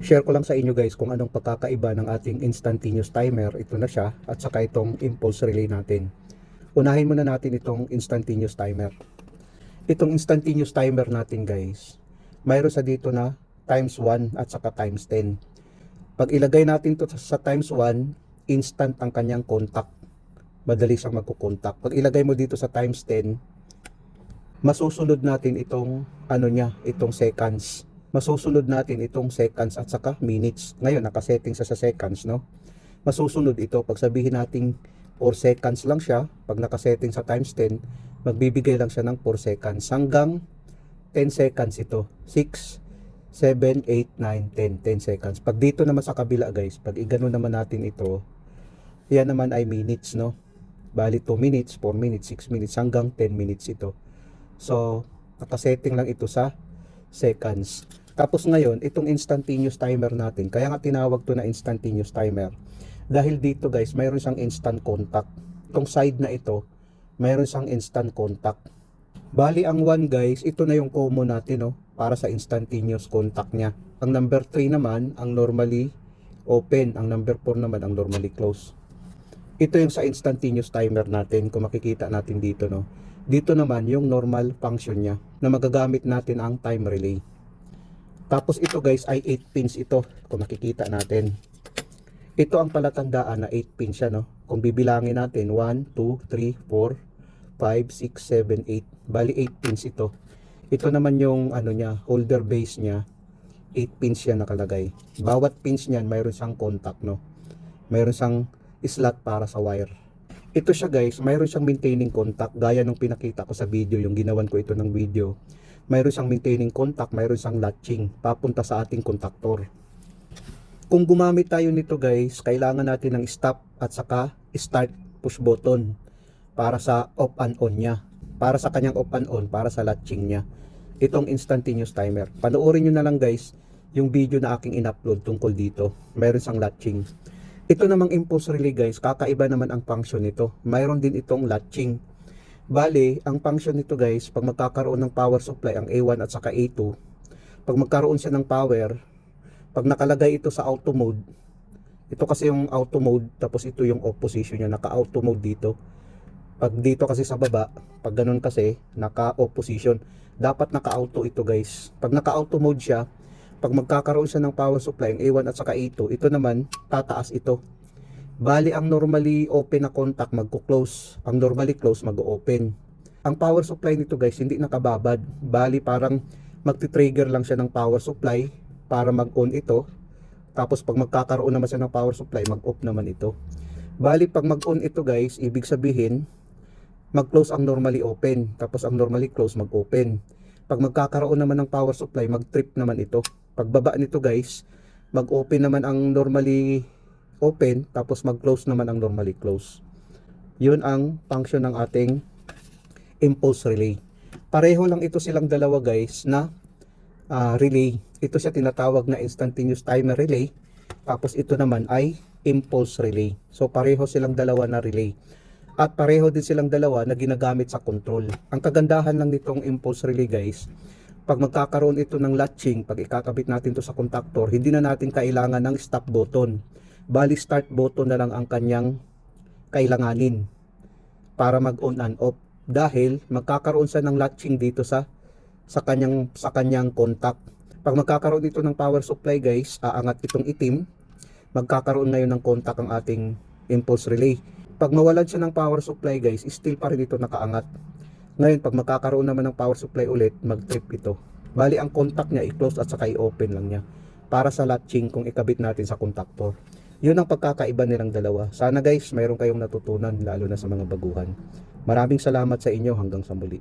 Share ko lang sa inyo guys kung anong pagkakaiba ng ating instantaneous timer. Ito na siya, at saka itong impulse relay natin. Unahin muna natin itong instantaneous timer. Itong instantaneous timer natin guys, mayroon sa dito na times 1 at saka times 10. Pag ilagay natin to sa times 1, instant ang kanyang contact. Madali siyang magkukontak. Pag ilagay mo dito sa times 10, masusunod natin itong itong seconds. Masusunod natin itong seconds at saka minutes. Ngayon nakasetting sa seconds, no? Masusunod ito pag sabihin natin 4 seconds lang siya. Pag nakasetting sa times 10, magbibigay lang siya ng 4 seconds hanggang 10 seconds ito. 6 7 8 9 10 10 seconds. Pag dito naman sa kabila guys, pag igano naman natin ito, yan naman ay minutes, no? Bali 2 minutes, 4 minutes, 6 minutes hanggang 10 minutes ito. So, nakasetting lang ito sa seconds. Tapos ngayon, itong instantaneous timer natin, kaya nga tinawag to na instantaneous timer. Dahil dito guys, mayroon siyang instant contact. Itong side na ito, mayroon siyang instant contact. Bali ang 1 guys, ito na yung common natin, no, para sa instantaneous contact niya. Ang number 3 naman, ang normally open. Ang number 4 naman, ang normally close. Ito yung sa instantaneous timer natin, kung makikita natin dito, no. Dito naman yung normal function niya na magagamit natin ang time relay. Tapos ito guys ay 8 pins ito, kung makikita natin. Ito ang palatandaan na 8 pins siya, no. Kung bibilangin natin 1, 2, 3, 4, 5, 6, 7, 8. Bali 8 pins ito. Ito naman yung niya, holder base niya. 8 pins siya nakalagay. Bawat pins niyan mayroon siyang contact, no. Mayroon siyang slot para sa wire. Ito siya guys, mayroon siyang maintaining contact gaya nung pinakita ko sa video, yung ginawan ko ito ng video. Mayroon siyang maintaining contact, mayroon siyang latching papunta sa ating contactor. Kung gumamit tayo nito guys, kailangan natin ng stop at saka start push button para sa off and on niya. Para sa kanyang off and on, para sa latching niya. Itong instantaneous timer. Panoorin nyo na lang guys yung video na aking in-upload tungkol dito. Mayroon siyang latching. Ito namang impulse relay guys, kakaiba naman ang function nito. Mayroon din itong latching. Bale, ang function nito guys, pag magkakaroon ng power supply, ang A1 at saka A2, pag magkaroon siya ng power, pag nakalagay ito sa auto mode, ito kasi yung auto mode, tapos ito yung off position niya, naka-auto mode dito. Pag dito kasi sa baba, pag ganun kasi, naka-off position. Dapat naka-auto ito guys. Pag naka-auto mode siya, pag magkakaroon siya ng power supply, ang A1 at saka A2, ito naman, tataas ito. Bali, ang normally open na contact, magko-close. Ang normally close, mag-open. Ang power supply nito guys, hindi nakababad. Bali, parang magti-trigger lang siya ng power supply para mag-on ito. Tapos, pag magkakaroon naman siya ng power supply, mag-off naman ito. Bali, pag mag-on ito guys, ibig sabihin, mag-close ang normally open. Tapos, ang normally close, mag-open. Pag magkakaroon naman ng power supply, mag-trip naman ito. Pagbaba nito guys, mag-open naman ang normally open, tapos mag-close naman ang normally close. Yun ang function ng ating impulse relay. Pareho lang ito silang dalawa guys na relay. Ito siya tinatawag na instantaneous timer relay. Tapos ito naman ay impulse relay. So pareho silang dalawa na relay. At pareho din silang dalawa na ginagamit sa control. Ang kagandahan lang nitong impulse relay guys, pag magkakaroon ito ng latching, pag ikakabit natin to sa contactor, hindi na natin kailangan ng stop button. Bali start button na lang ang kanyang kailanganin para mag-on and off. Dahil magkakaroon siya ng latching dito sa kanyang contact. Pag magkakaroon dito ng power supply guys, aangat itong itim, magkakaroon ngayon ng contact ang ating impulse relay. Pag mawalan siya ng power supply guys, still pa rin ito nakaangat. Ngayon, pag magkakaroon naman ng power supply ulit, mag-trip ito. Bali, ang contact niya, i-close at saka i-open lang niya. Para sa latching kung ikabit natin sa contactor. Yun ang pagkakaiba nilang dalawa. Sana guys, mayroon kayong natutunan, lalo na sa mga baguhan. Maraming salamat sa inyo, hanggang sa muli.